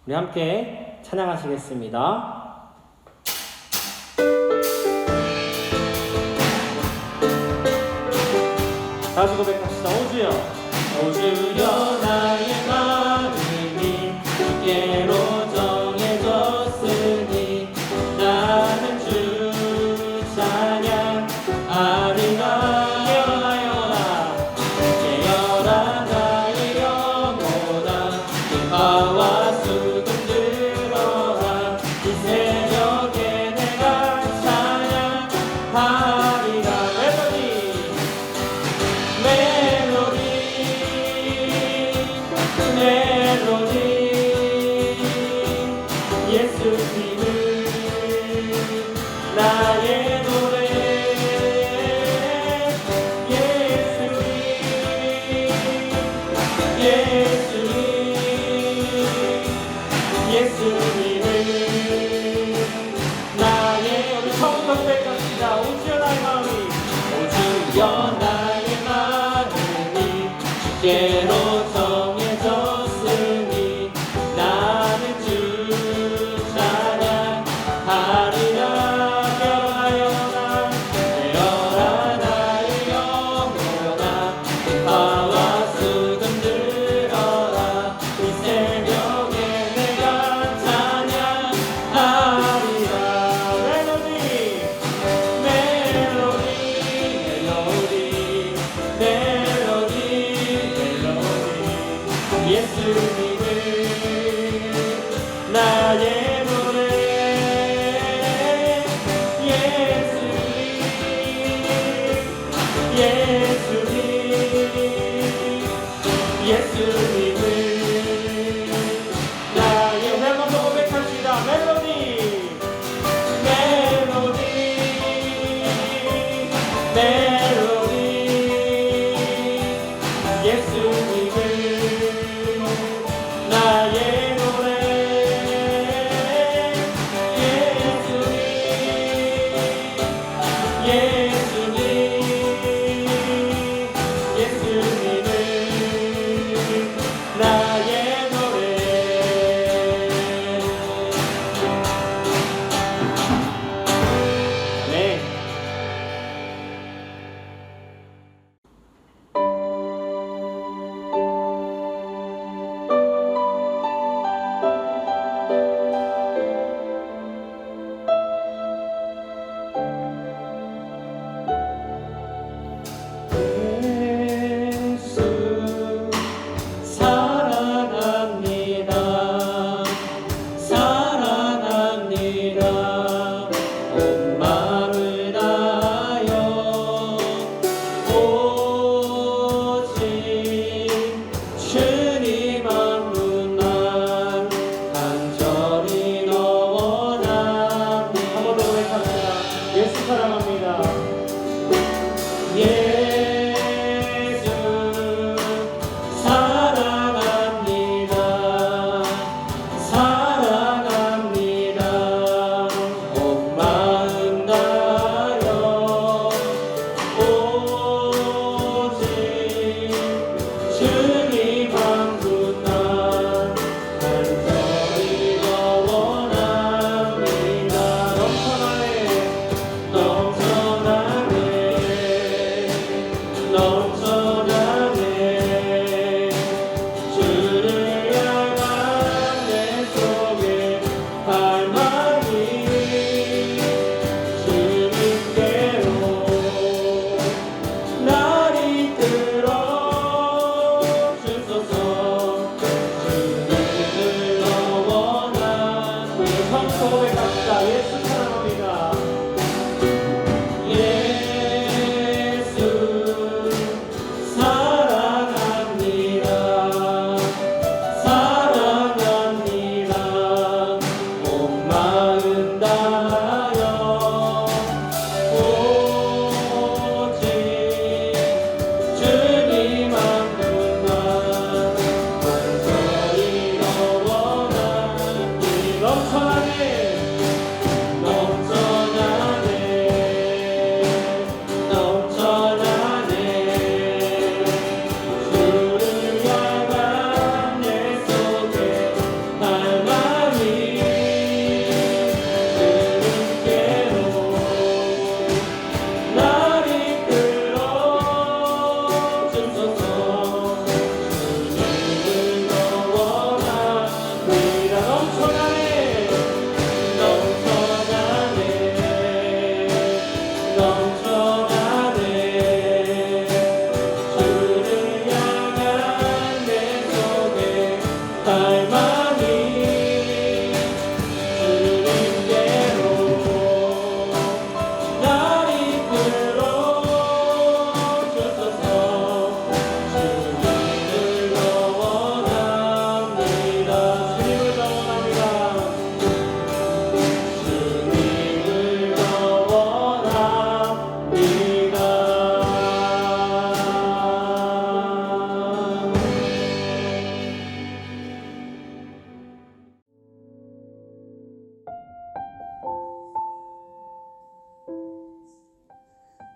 우리 함께 찬양하시겠습니다. 다시 고백합시다. 오주여, 오주여 나의 마음이 주께로 정해졌으니 나는 주 찬양하리라. 깨어라 나의 영혼아, 바와 수금 들어라. 이 새벽에 내가 찬양하리라. 멜로디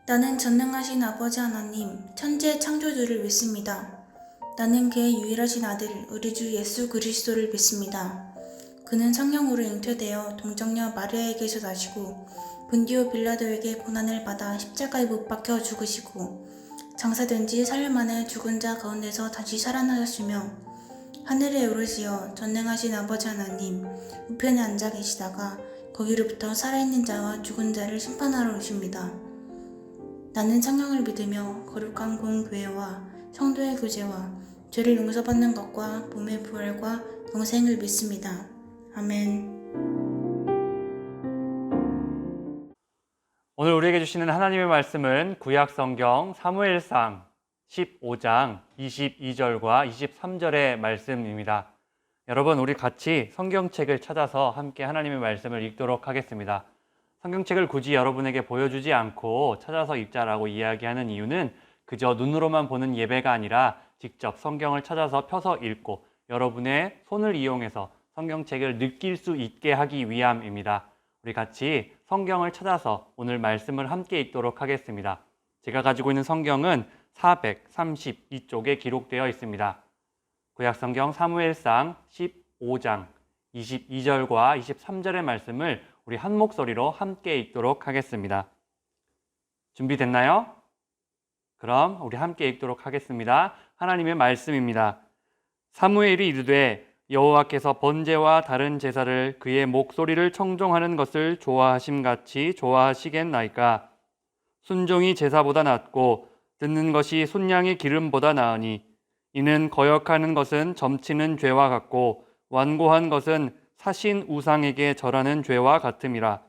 나는 전능하신 아버지 하나님, 천지의 창조주를 믿습니다. 나는 그의 유일하신 아들, 우리 주 예수 그리스도를 믿습니다. 그는 성령으로 잉태되어 동정녀 마리아에게서 나시고 본디오 빌라도에게 고난을 받아 십자가에 못 박혀 죽으시고 장사된 지 4일 만에 죽은 자 가운데서 다시 살아나셨으며 하늘에 오르시어 전능하신 아버지 하나님 우편에 앉아 계시다가 거기로부터 살아있는 자와 죽은 자를 심판하러 오십니다. 나는 성령을 믿으며 거룩한 공교회와 성도의 교제와 죄를 용서받는 것과 몸의 부활과 영생을 믿습니다. 아멘. 오늘 우리에게 주시는 하나님의 말씀은 구약 성경 사무엘상 15장 22절과 23절의 말씀입니다. 여러분, 우리 같이 성경책을 찾아서 함께 하나님의 말씀을 읽도록 하겠습니다. 성경책을 굳이 여러분에게 보여주지 않고 찾아서 읽자라고 이야기하는 이유는 그저 눈으로만 보는 예배가 아니라 직접 성경을 찾아서 펴서 읽고 여러분의 손을 이용해서 성경책을 느낄 수 있게 하기 위함입니다. 우리 같이 성경을 찾아서 오늘 말씀을 함께 읽도록 하겠습니다. 제가 가지고 있는 성경은 432쪽에 기록되어 있습니다. 구약성경 사무엘상 15장 22절과 23절의 말씀을 우리 한 목소리로 함께 읽도록 하겠습니다. 준비됐나요? 그럼 우리 함께 읽도록 하겠습니다. 하나님의 말씀입니다. 사무엘이 이르되 여호와께서 번제와 다른 제사를 그의 목소리를 청종하는 것을 좋아하심같이 좋아하시겠나이까. 순종이 제사보다 낫고 듣는 것이 순양의 기름보다 나으니 이는 거역하는 것은 점치는 죄와 같고 완고한 것은 사신 우상에게 절하는 죄와 같음이라.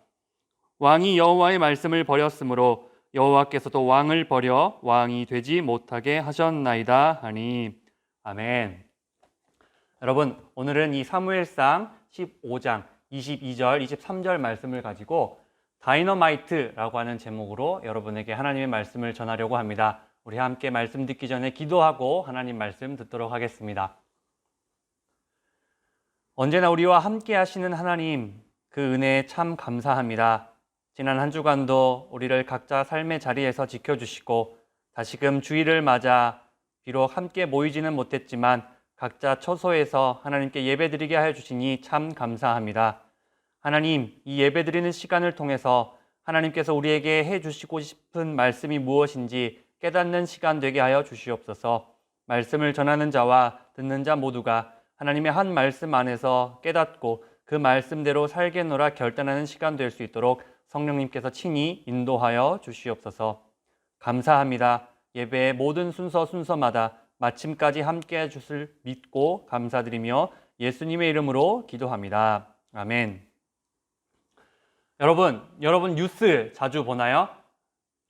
왕이 여호와의 말씀을 버렸으므로 여호와께서도 왕을 버려 왕이 되지 못하게 하셨나이다 하니. 아멘. 여러분, 오늘은 이 사무엘상 15장 22절, 23절 말씀을 가지고 다이너마이트라고 하는 제목으로 여러분에게 하나님의 말씀을 전하려고 합니다. 우리 함께 말씀 듣기 전에 기도하고 하나님 말씀 듣도록 하겠습니다. 언제나 우리와 함께 하시는 하나님, 그 은혜에 참 감사합니다. 지난 한 주간도 우리를 각자 삶의 자리에서 지켜주시고 다시금 주일을 맞아 비록 함께 모이지는 못했지만 각자 처소에서 하나님께 예배드리게 하여 주시니 참 감사합니다. 하나님, 이 예배드리는 시간을 통해서 하나님께서 우리에게 해주시고 싶은 말씀이 무엇인지 깨닫는 시간 되게 하여 주시옵소서. 말씀을 전하는 자와 듣는 자 모두가 하나님의 한 말씀 안에서 깨닫고 그 말씀대로 살겠노라 결단하는 시간 될 수 있도록 성령님께서 친히 인도하여 주시옵소서. 감사합니다. 예배의 모든 순서마다 마침까지 함께해 주실 믿고 감사드리며 예수님의 이름으로 기도합니다. 아멘. 여러분 뉴스 자주 보나요?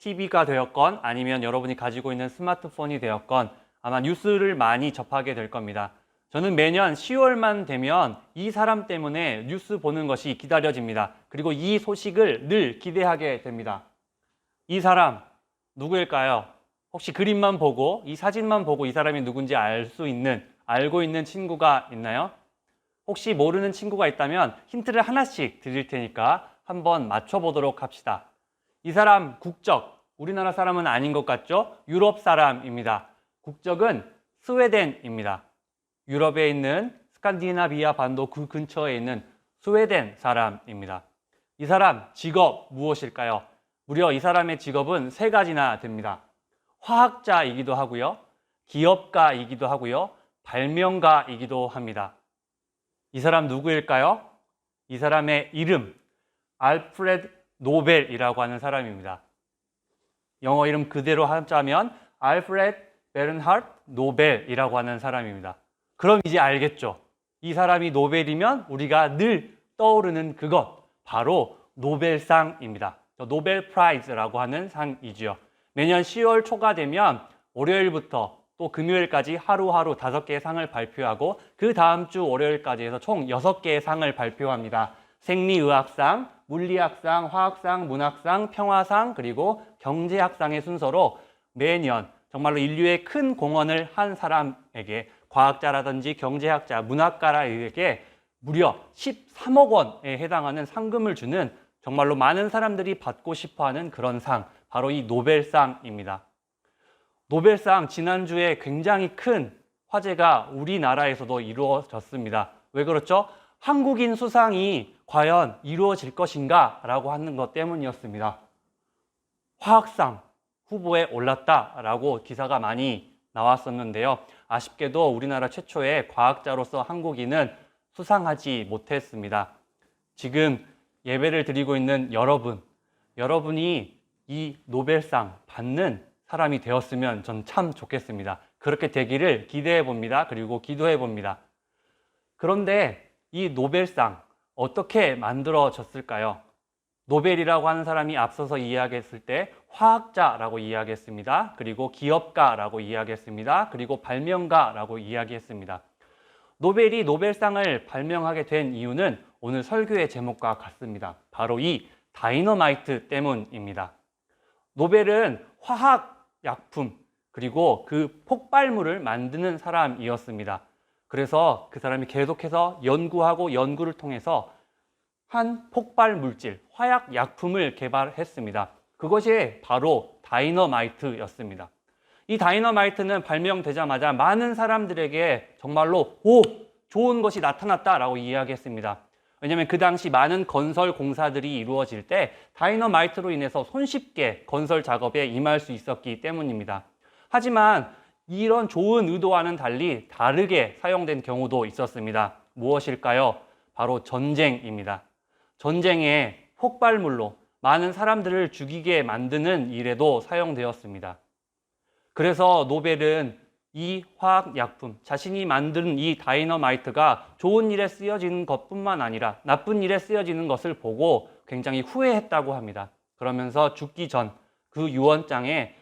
TV가 되었건 아니면 여러분이 가지고 있는 스마트폰이 되었건 아마 뉴스를 많이 접하게 될 겁니다. 저는 매년 10월만 되면 이 사람 때문에 뉴스 보는 것이 기다려집니다. 그리고 이 소식을 늘 기대하게 됩니다. 이 사람 누구일까요? 혹시 그림만 보고 이 사진만 보고 이 사람이 누군지 알고 있는 친구가 있나요? 혹시 모르는 친구가 있다면 힌트를 하나씩 드릴 테니까 한번 맞춰보도록 합시다. 이 사람 국적, 우리나라 사람은 아닌 것 같죠? 유럽 사람입니다. 국적은 스웨덴입니다. 유럽에 있는 스칸디나비아 반도 그 근처에 있는 스웨덴 사람입니다. 이 사람 직업 무엇일까요? 무려 이 사람의 직업은 3가지나 됩니다. 화학자이기도 하고요, 기업가이기도 하고요, 발명가이기도 합니다. 이 사람 누구일까요? 이 사람의 이름 알프레드 노벨이라고 하는 사람입니다. 영어 이름 그대로 하자면 알프레드 베른하르트 노벨이라고 하는 사람입니다. 그럼 이제 알겠죠? 이 사람이 노벨이면 우리가 늘 떠오르는 그것, 바로 노벨상입니다. 노벨 프라이즈라고 하는 상이지요. 매년 10월 초가 되면 월요일부터 또 금요일까지 하루하루 5개의 상을 발표하고 그 다음 주 월요일까지 해서 총 6개의 상을 발표합니다. 생리의학상, 물리학상, 화학상, 문학상, 평화상, 그리고 경제학상의 순서로 매년 정말로 인류의 큰 공헌을 한 사람에게, 과학자라든지 경제학자, 문학가에게 무려 13억 원에 해당하는 상금을 주는 정말로 많은 사람들이 받고 싶어하는 그런 상, 바로 이 노벨상입니다. 노벨상 지난주에 굉장히 큰 화제가 우리나라에서도 이루어졌습니다. 왜 그렇죠? 한국인 수상이 과연 이루어질 것인가 라고 하는 것 때문이었습니다. 화학상 후보에 올랐다라고 기사가 많이 나왔었는데요. 아쉽게도 우리나라 최초의 과학자로서 한국인은 수상하지 못했습니다. 지금 예배를 드리고 있는 여러분이 이 노벨상 받는 사람이 되었으면 전 참 좋겠습니다. 그렇게 되기를 기대해 봅니다. 그리고 기도해 봅니다. 그런데 이 노벨상 어떻게 만들어졌을까요? 노벨이라고 하는 사람이 앞서서 이야기했을 때 화학자라고 이야기했습니다. 그리고 기업가라고 이야기했습니다. 그리고 발명가라고 이야기했습니다. 노벨이 노벨상을 발명하게 된 이유는 오늘 설교의 제목과 같습니다. 바로 이 다이너마이트 때문입니다. 노벨은 화학약품 그리고 그 폭발물을 만드는 사람이었습니다. 그래서 그 사람이 계속해서 연구하고 연구를 통해서 한 폭발 물질, 화약약품을 개발했습니다. 그것이 바로 다이너마이트였습니다. 이 다이너마이트는 발명되자마자 많은 사람들에게 정말로 좋은 것이 나타났다라고 이야기했습니다. 왜냐하면 그 당시 많은 건설 공사들이 이루어질 때 다이너마이트로 인해서 손쉽게 건설 작업에 임할 수 있었기 때문입니다. 하지만 이런 좋은 의도와는 달리 다르게 사용된 경우도 있었습니다. 무엇일까요? 바로 전쟁입니다. 전쟁의 폭발물로 많은 사람들을 죽이게 만드는 일에도 사용되었습니다. 그래서 노벨은 이 화학약품, 자신이 만든 이 다이너마이트가 좋은 일에 쓰여지는 것뿐만 아니라 나쁜 일에 쓰여지는 것을 보고 굉장히 후회했다고 합니다. 그러면서 죽기 전 그 유언장에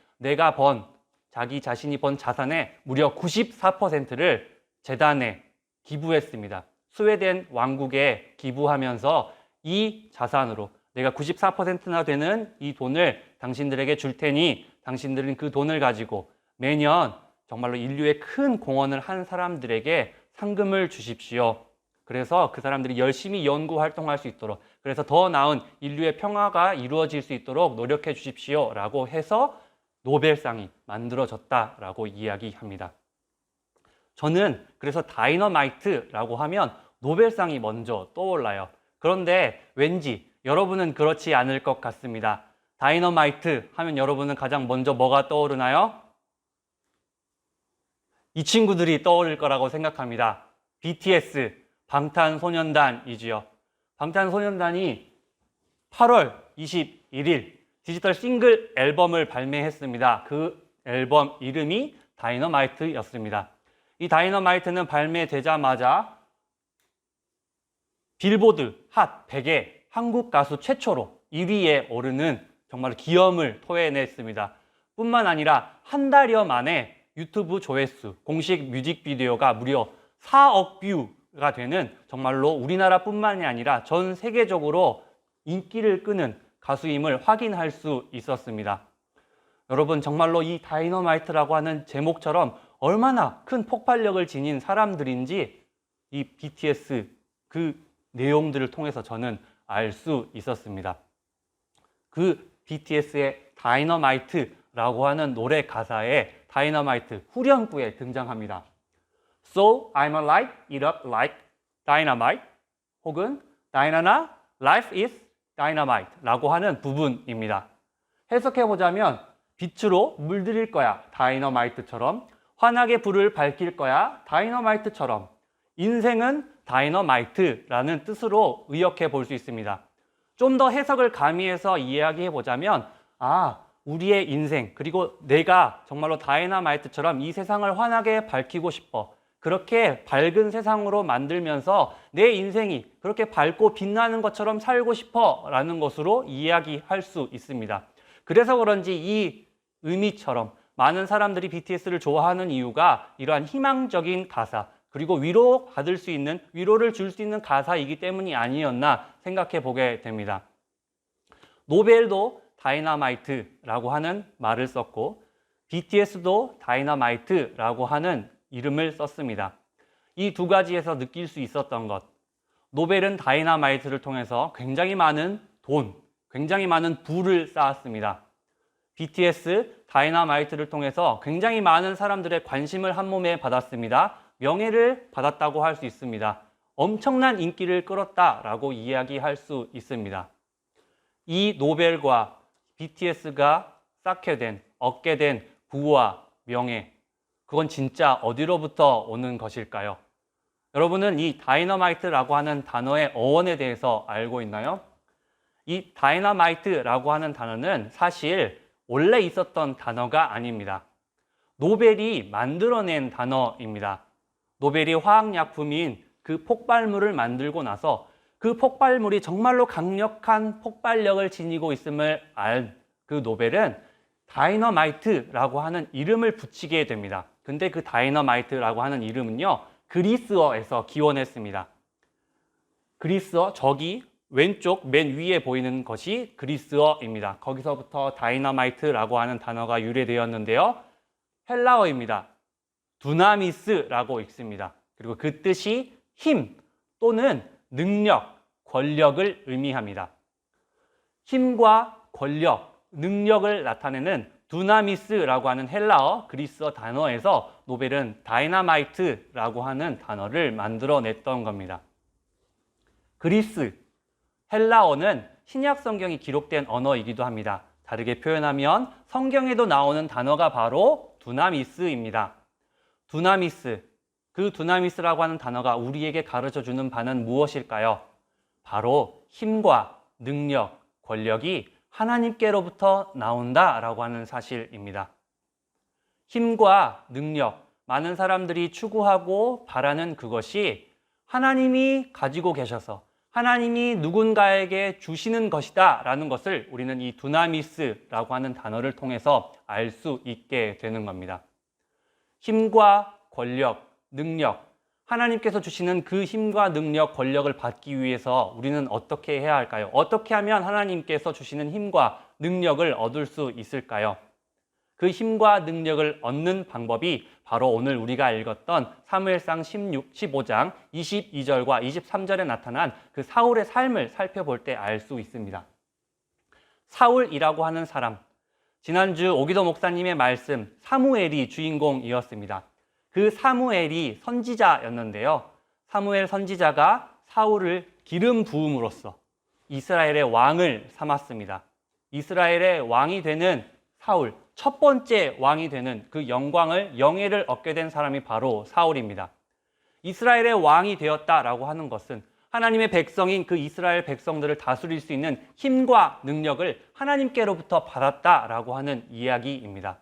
자기 자신이 번 자산의 무려 94%를 재단에 기부했습니다. 스웨덴 왕국에 기부하면서 이 자산으로 내가 94%나 되는 이 돈을 당신들에게 줄 테니 당신들은 그 돈을 가지고 매년 정말로 인류에 큰 공헌을 한 사람들에게 상금을 주십시오. 그래서 그 사람들이 열심히 연구 활동할 수 있도록, 그래서 더 나은 인류의 평화가 이루어질 수 있도록 노력해 주십시오 라고 해서 노벨상이 만들어졌다라고 이야기합니다. 저는 그래서 다이너마이트라고 하면 노벨상이 먼저 떠올라요. 그런데 왠지 여러분은 그렇지 않을 것 같습니다. 다이너마이트 하면 여러분은 가장 먼저 뭐가 떠오르나요? 이 친구들이 떠오를 거라고 생각합니다. BTS, 방탄소년단이지요. 방탄소년단이 8월 21일 디지털 싱글 앨범을 발매했습니다. 그 앨범 이름이 다이너마이트였습니다. 이 다이너마이트는 발매되자마자 빌보드 핫 100에 한국 가수 최초로 1위에 오르는 정말 기염을 토해냈습니다. 뿐만 아니라 한 달여 만에 유튜브 조회수, 공식 뮤직비디오가 무려 4억 뷰가 되는 정말로 우리나라뿐만이 아니라 전 세계적으로 인기를 끄는 가수임을 확인할 수 있었습니다. 여러분, 정말로 이 다이너마이트라고 하는 제목처럼 얼마나 큰 폭발력을 지닌 사람들인지 이 BTS 그 내용들을 통해서 저는 알 수 있었습니다. 그 BTS의 다이너마이트라고 하는 노래 가사에 다이너마이트 후렴구에 등장합니다. So I'ma light it up like dynamite 혹은 Diana, life is dynamite 라고 하는 부분입니다. 해석해보자면 빛으로 물들일 거야 다이너마이트처럼, 환하게 불을 밝힐 거야 다이너마이트처럼, 인생은 다이너마이트라는 뜻으로 의역해 볼 수 있습니다. 좀 더 해석을 가미해서 이야기해 보자면 우리의 인생 그리고 내가 정말로 다이너마이트처럼 이 세상을 환하게 밝히고 싶어, 그렇게 밝은 세상으로 만들면서 내 인생이 그렇게 밝고 빛나는 것처럼 살고 싶어 라는 것으로 이야기할 수 있습니다. 그래서 그런지 이 의미처럼 많은 사람들이 BTS를 좋아하는 이유가 이러한 희망적인 가사 그리고 위로를 줄 수 있는 가사이기 때문이 아니었나 생각해 보게 됩니다. 노벨도 다이너마이트라고 하는 말을 썼고 BTS도 다이너마이트라고 하는 이름을 썼습니다. 이 두 가지에서 느낄 수 있었던 것, 노벨은 다이너마이트를 통해서 굉장히 많은 돈, 굉장히 많은 부를 쌓았습니다. BTS, 다이너마이트를 통해서 굉장히 많은 사람들의 관심을 한 몸에 받았습니다. 명예를 받았다고 할 수 있습니다. 엄청난 인기를 끌었다라고 이야기할 수 있습니다. 이 노벨과 BTS가 얻게 된 부와 명예, 그건 진짜 어디로부터 오는 것일까요? 여러분은 이 다이너마이트라고 하는 단어의 어원에 대해서 알고 있나요? 이 다이너마이트라고 하는 단어는 사실 원래 있었던 단어가 아닙니다. 노벨이 만들어낸 단어입니다. 노벨이 화학약품인 그 폭발물을 만들고 나서 그 폭발물이 정말로 강력한 폭발력을 지니고 있음을 알 그 노벨은 다이너마이트라고 하는 이름을 붙이게 됩니다. 근데 그 다이너마이트라고 하는 이름은요, 그리스어에서 기원했습니다. 그리스어, 저기 왼쪽 맨 위에 보이는 것이 그리스어입니다. 거기서부터 다이너마이트라고 하는 단어가 유래되었는데요. 헬라어입니다. 두나미스라고 읽습니다. 그리고 그 뜻이 힘 또는 능력, 권력을 의미합니다. 힘과 권력, 능력을 나타내는 두나미스라고 하는 헬라어, 그리스어 단어에서 노벨은 다이너마이트라고 하는 단어를 만들어냈던 겁니다. 그리스, 헬라어는 신약 성경이 기록된 언어이기도 합니다. 다르게 표현하면 성경에도 나오는 단어가 바로 두나미스입니다. 두나미스, 그 두나미스라고 하는 단어가 우리에게 가르쳐주는 바는 무엇일까요? 바로 힘과 능력, 권력이 하나님께로부터 나온다라고 하는 사실입니다. 힘과 능력, 많은 사람들이 추구하고 바라는 그것이 하나님이 가지고 계셔서 하나님이 누군가에게 주시는 것이다 라는 것을 우리는 이 두나미스라고 하는 단어를 통해서 알 수 있게 되는 겁니다. 힘과 권력, 능력, 하나님께서 주시는 그 힘과 능력, 권력을 받기 위해서 우리는 어떻게 해야 할까요? 어떻게 하면 하나님께서 주시는 힘과 능력을 얻을 수 있을까요? 그 힘과 능력을 얻는 방법이 바로 오늘 우리가 읽었던 사무엘상 15장 22절과 23절에 나타난 그 사울의 삶을 살펴볼 때 알 수 있습니다. 사울이라고 하는 사람, 지난주 오기도 목사님의 말씀 사무엘이 주인공이었습니다. 그 사무엘이 선지자였는데요. 사무엘 선지자가 사울을 기름 부음으로써 이스라엘의 왕을 삼았습니다. 이스라엘의 왕이 되는 사울, 첫 번째 왕이 되는 그 영예를 얻게 된 사람이 바로 사울입니다. 이스라엘의 왕이 되었다라고 하는 것은 하나님의 백성인 그 이스라엘 백성들을 다스릴 수 있는 힘과 능력을 하나님께로부터 받았다라고 하는 이야기입니다.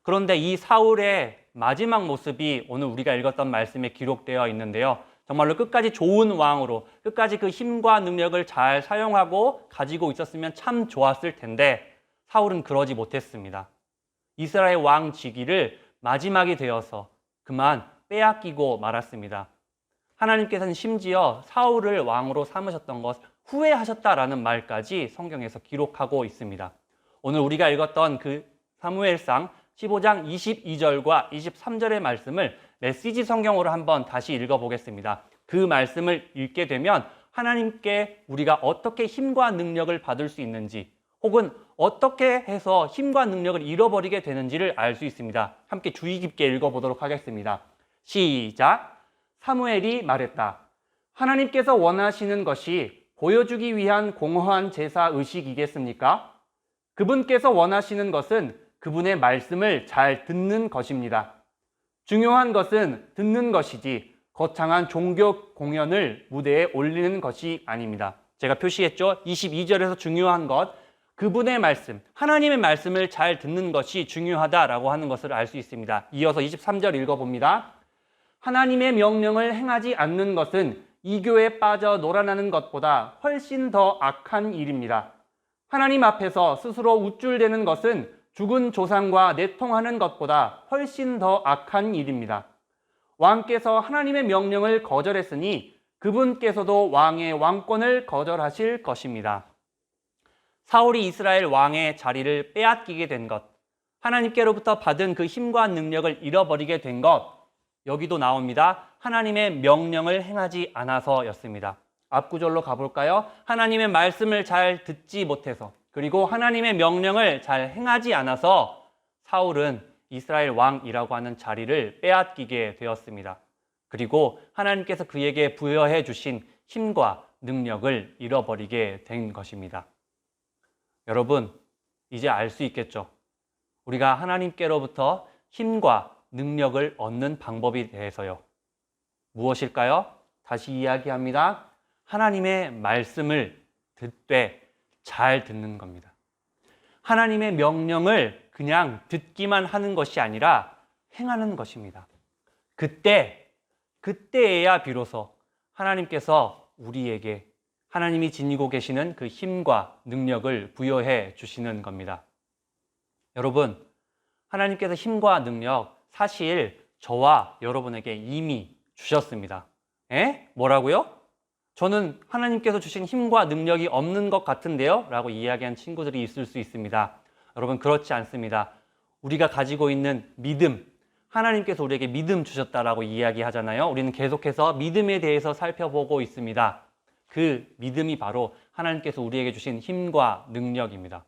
그런데 이 사울의 마지막 모습이 오늘 우리가 읽었던 말씀에 기록되어 있는데요. 정말로 끝까지 좋은 왕으로 끝까지 그 힘과 능력을 잘 사용하고 가지고 있었으면 참 좋았을 텐데 사울은 그러지 못했습니다. 이스라엘 왕 직위를 마지막이 되어서 그만 빼앗기고 말았습니다. 하나님께서는 심지어 사울을 왕으로 삼으셨던 것 후회하셨다라는 말까지 성경에서 기록하고 있습니다. 오늘 우리가 읽었던 그 사무엘상 15장 22절과 23절의 말씀을 메시지 성경으로 한번 다시 읽어보겠습니다. 그 말씀을 읽게 되면 하나님께 우리가 어떻게 힘과 능력을 받을 수 있는지 혹은 어떻게 해서 힘과 능력을 잃어버리게 되는지를 알 수 있습니다. 함께 주의 깊게 읽어보도록 하겠습니다. 시작! 사무엘이 말했다. 하나님께서 원하시는 것이 보여주기 위한 공허한 제사 의식이겠습니까? 그분께서 원하시는 것은 그분의 말씀을 잘 듣는 것입니다. 중요한 것은 듣는 것이지 거창한 종교 공연을 무대에 올리는 것이 아닙니다. 제가 표시했죠? 22절에서 중요한 것, 그분의 말씀, 하나님의 말씀을 잘 듣는 것이 중요하다라고 하는 것을 알 수 있습니다. 이어서 23절 읽어봅니다. 하나님의 명령을 행하지 않는 것은 이교에 빠져 놀아나는 것보다 훨씬 더 악한 일입니다. 하나님 앞에서 스스로 우쭐대는 것은 죽은 조상과 내통하는 것보다 훨씬 더 악한 일입니다. 왕께서 하나님의 명령을 거절했으니 그분께서도 왕의 왕권을 거절하실 것입니다. 사울이 이스라엘 왕의 자리를 빼앗기게 된 것, 하나님께로부터 받은 그 힘과 능력을 잃어버리게 된 것, 여기도 나옵니다. 하나님의 명령을 행하지 않아서였습니다. 앞구절로 가볼까요? 하나님의 말씀을 잘 듣지 못해서, 그리고 하나님의 명령을 잘 행하지 않아서 사울은 이스라엘 왕이라고 하는 자리를 빼앗기게 되었습니다. 그리고 하나님께서 그에게 부여해 주신 힘과 능력을 잃어버리게 된 것입니다. 여러분, 이제 알 수 있겠죠? 우리가 하나님께로부터 힘과 능력을 얻는 방법에 대해서요. 무엇일까요? 다시 이야기합니다. 하나님의 말씀을 듣되 잘 듣는 겁니다. 하나님의 명령을 그냥 듣기만 하는 것이 아니라 행하는 것입니다. 그때에야 비로소 하나님께서 우리에게 하나님이 지니고 계시는 그 힘과 능력을 부여해 주시는 겁니다. 여러분, 하나님께서 힘과 능력 사실 저와 여러분에게 이미 주셨습니다. 뭐라고요? 저는 하나님께서 주신 힘과 능력이 없는 것 같은데요? 라고 이야기한 친구들이 있을 수 있습니다. 여러분, 그렇지 않습니다. 우리가 가지고 있는 믿음, 하나님께서 우리에게 믿음 주셨다라고 이야기하잖아요. 우리는 계속해서 믿음에 대해서 살펴보고 있습니다. 그 믿음이 바로 하나님께서 우리에게 주신 힘과 능력입니다.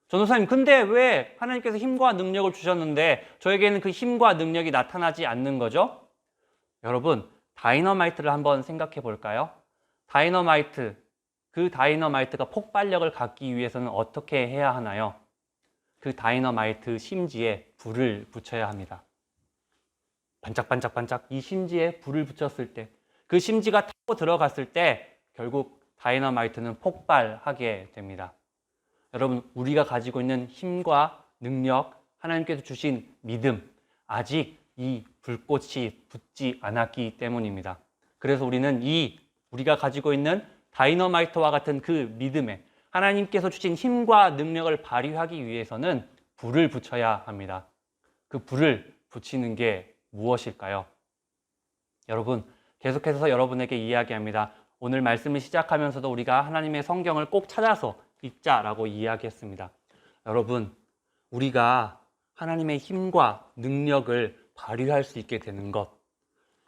전도사님, 근데 왜 하나님께서 힘과 능력을 주셨는데 저에게는 그 힘과 능력이 나타나지 않는 거죠? 여러분, 다이너마이트를 한번 생각해 볼까요? 그 다이너마이트가 폭발력을 갖기 위해서는 어떻게 해야 하나요? 그 다이너마이트 심지에 불을 붙여야 합니다. 반짝반짝반짝 이 심지에 불을 붙였을 때, 그 심지가 타고 들어갔을 때 결국 다이너마이트는 폭발하게 됩니다. 여러분, 우리가 가지고 있는 힘과 능력, 하나님께서 주신 믿음, 아직 이 불꽃이 붙지 않았기 때문입니다. 그래서 우리는 우리가 가지고 있는 다이너마이트와 같은 그 믿음에 하나님께서 주신 힘과 능력을 발휘하기 위해서는 불을 붙여야 합니다. 그 불을 붙이는 게 무엇일까요? 여러분, 계속해서 여러분에게 이야기합니다. 오늘 말씀을 시작하면서도 우리가 하나님의 성경을 꼭 찾아서 읽자라고 이야기했습니다. 여러분, 우리가 하나님의 힘과 능력을 발휘할 수 있게 되는 것,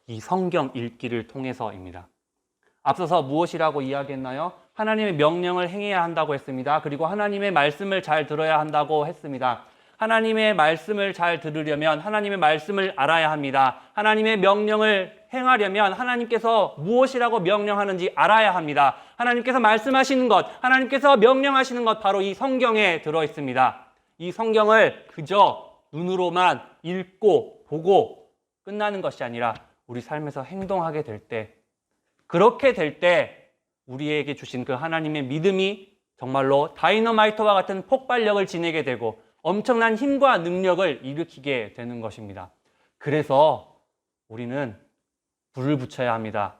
이 성경 읽기를 통해서입니다. 앞서서 무엇이라고 이야기했나요? 하나님의 명령을 행해야 한다고 했습니다. 그리고 하나님의 말씀을 잘 들어야 한다고 했습니다. 하나님의 말씀을 잘 들으려면 하나님의 말씀을 알아야 합니다. 하나님의 명령을 행하려면 하나님께서 무엇이라고 명령하는지 알아야 합니다. 하나님께서 말씀하시는 것, 하나님께서 명령하시는 것 바로 이 성경에 들어 있습니다. 이 성경을 그저 눈으로만 읽고 보고 끝나는 것이 아니라 우리 삶에서 행동하게 될 때, 그렇게 될 때 우리에게 주신 그 하나님의 믿음이 정말로 다이너마이트와 같은 폭발력을 지니게 되고 엄청난 힘과 능력을 일으키게 되는 것입니다. 그래서 우리는 불을 붙여야 합니다.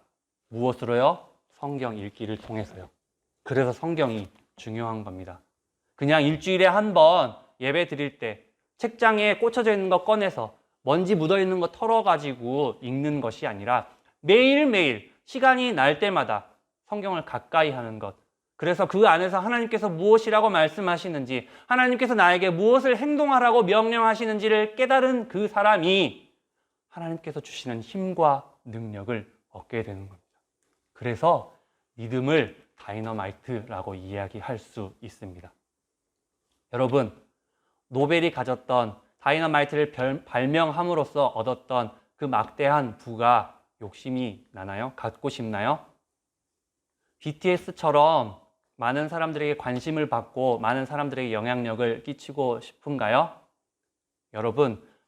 무엇으로요? 성경 읽기를 통해서요. 그래서 성경이 중요한 겁니다. 그냥 일주일에 한 번 예배 드릴 때 책장에 꽂혀져 있는 거 꺼내서 먼지 묻어 있는 거 털어가지고 읽는 것이 아니라 매일매일 시간이 날 때마다 성경을 가까이 하는 것. 그래서 그 안에서 하나님께서 무엇이라고 말씀하시는지, 하나님께서 나에게 무엇을 행동하라고 명령하시는지를 깨달은 그 사람이 하나님께서 주시는 힘과 능력을 얻게 되는 겁니다. 그래서 믿음을 다이너마이트라고 이야기할 수 있습니다. 여러분, 노벨이 가졌던 다이너마이트를 발명함으로써 얻었던 그 막대한 부가 욕심이 나나요? 갖고 싶나요? BTS처럼 많은 사람들에게 관심을 받고 많은 사람들에게 영향력을 끼치고 싶은가요?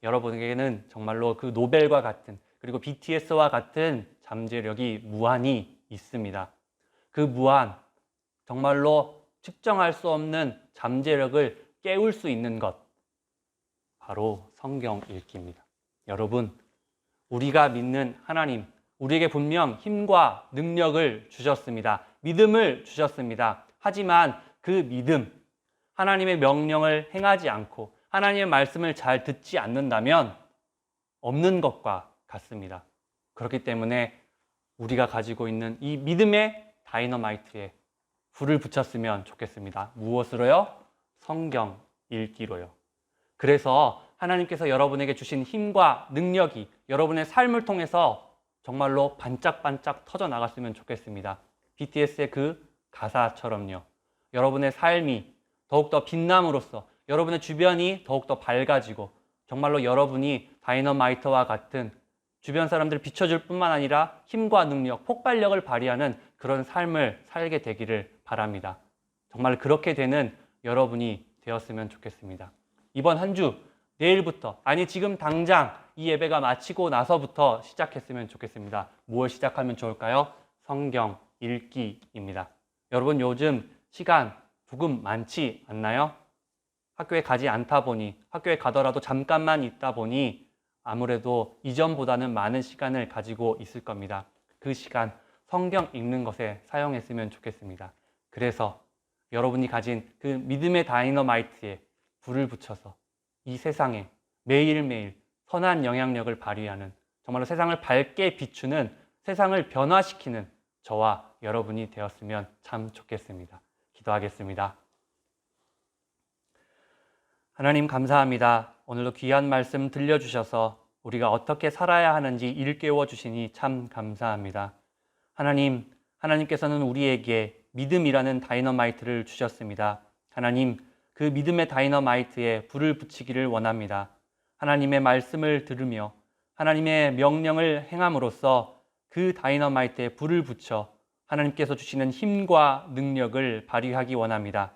여러분에게는 정말로 그 노벨과 같은, 그리고 BTS와 같은 잠재력이 무한히 있습니다. 그 무한, 정말로 측정할 수 없는 잠재력을 깨울 수 있는 것, 바로 성경 읽기입니다. 여러분, 우리가 믿는 하나님, 우리에게 분명 힘과 능력을 주셨습니다. 믿음을 주셨습니다. 하지만 그 믿음, 하나님의 명령을 행하지 않고 하나님의 말씀을 잘 듣지 않는다면 없는 것과 같습니다. 그렇기 때문에 우리가 가지고 있는 이 믿음의 다이너마이트에 불을 붙였으면 좋겠습니다. 무엇으로요? 성경 읽기로요. 그래서 하나님께서 여러분에게 주신 힘과 능력이 여러분의 삶을 통해서 정말로 반짝반짝 터져 나갔으면 좋겠습니다. BTS의 그 가사처럼요. 여러분의 삶이 더욱더 빛남으로써 여러분의 주변이 더욱더 밝아지고 정말로 여러분이 다이너마이트와 같은 주변 사람들을 비춰줄 뿐만 아니라 힘과 능력, 폭발력을 발휘하는 그런 삶을 살게 되기를 바랍니다. 정말 그렇게 되는 여러분이 되었으면 좋겠습니다. 이번 한 주, 내일부터, 아니 지금 당장 이 예배가 마치고 나서부터 시작했으면 좋겠습니다. 무엇 시작하면 좋을까요? 성경 읽기입니다. 여러분 요즘 시간 조금 많지 않나요? 학교에 가지 않다 보니, 학교에 가더라도 잠깐만 있다 보니 아무래도 이전보다는 많은 시간을 가지고 있을 겁니다. 그 시간 성경 읽는 것에 사용했으면 좋겠습니다. 그래서 여러분이 가진 그 믿음의 다이너마이트에 불을 붙여서 이 세상에 매일매일 선한 영향력을 발휘하는, 정말로 세상을 밝게 비추는, 세상을 변화시키는 저와 여러분이 되었으면 참 좋겠습니다. 기도하겠습니다. 하나님 감사합니다. 오늘도 귀한 말씀 들려주셔서 우리가 어떻게 살아야 하는지 일깨워 주시니 참 감사합니다. 하나님, 하나님께서는 우리에게 믿음이라는 다이너마이트를 주셨습니다. 하나님, 그 믿음의 다이너마이트에 불을 붙이기를 원합니다. 하나님의 말씀을 들으며 하나님의 명령을 행함으로써 그 다이너마이트에 불을 붙여 하나님께서 주시는 힘과 능력을 발휘하기 원합니다.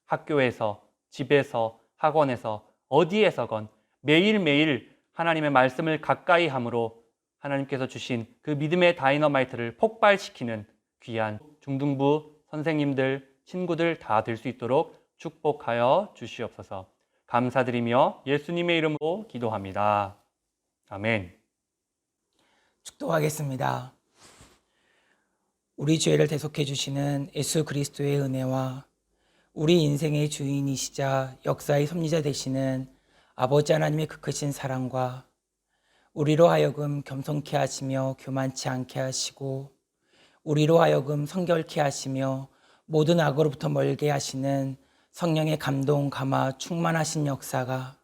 학교에서, 집에서, 학원에서, 어디에서건 매일매일 하나님의 말씀을 가까이 함으로 하나님께서 주신 그 믿음의 다이너마이트를 폭발시키는 귀한 중등부 선생님들, 친구들 다 될 수 있도록 축복하여 주시옵소서. 감사드리며 예수님의 이름으로 기도합니다. 아멘. 축도하겠습니다. 우리 죄를 대속해 주시는 예수 그리스도의 은혜와 우리 인생의 주인이시자 역사의 섭리자 되시는 아버지 하나님의 그 크신 사랑과 우리로 하여금 겸손케 하시며 교만치 않게 하시고 우리로 하여금 성결케 하시며 모든 악으로부터 멀게 하시는 성령의 감동, 감화, 충만하신 역사가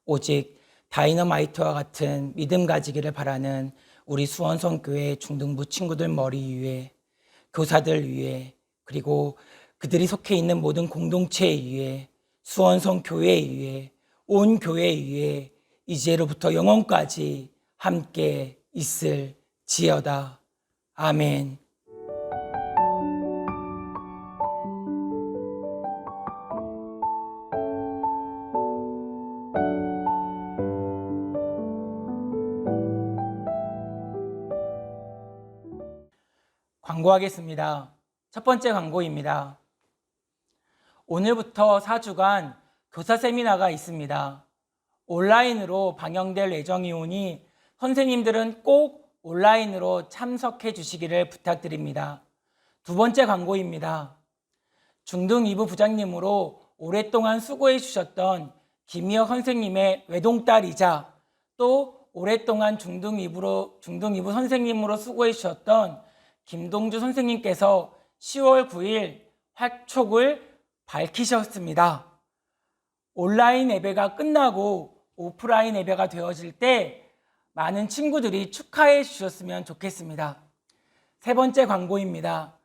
오직 다이너마이트와 같은 믿음 가지기를 바라는 우리 수원성교회 중등부 친구들 머리 위에, 교사들 위에, 그리고 그들이 속해 있는 모든 공동체 위에, 수원성교회 위에, 온 교회 위에 이제로부터 영원까지 함께 있을지어다. 아멘. 광고하겠습니다. 첫 번째 광고입니다. 오늘부터 4주간 교사 세미나가 있습니다. 온라인으로 방영될 예정이오니 선생님들은 꼭 온라인으로 참석해 주시기를 부탁드립니다. 두 번째 광고입니다. 중등 2부 부장님으로 오랫동안 수고해 주셨던 김희혁 선생님의 외동딸이자 또 오랫동안 중등 2부 선생님으로 수고해 주셨던 김동주 선생님께서 10월 9일 활촉을 밝히셨습니다. 온라인 예배가 끝나고 오프라인 예배가 되어질 때 많은 친구들이 축하해 주셨으면 좋겠습니다. 세 번째 광고입니다.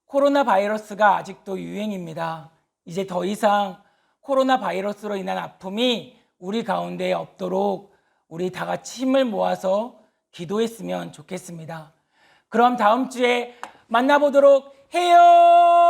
코로나 바이러스가 아직도 유행입니다. 이제 더 이상 코로나 바이러스로 인한 아픔이 우리 가운데 없도록 우리 다 같이 힘을 모아서 기도했으면 좋겠습니다. 그럼 다음 주에 만나보도록 해요.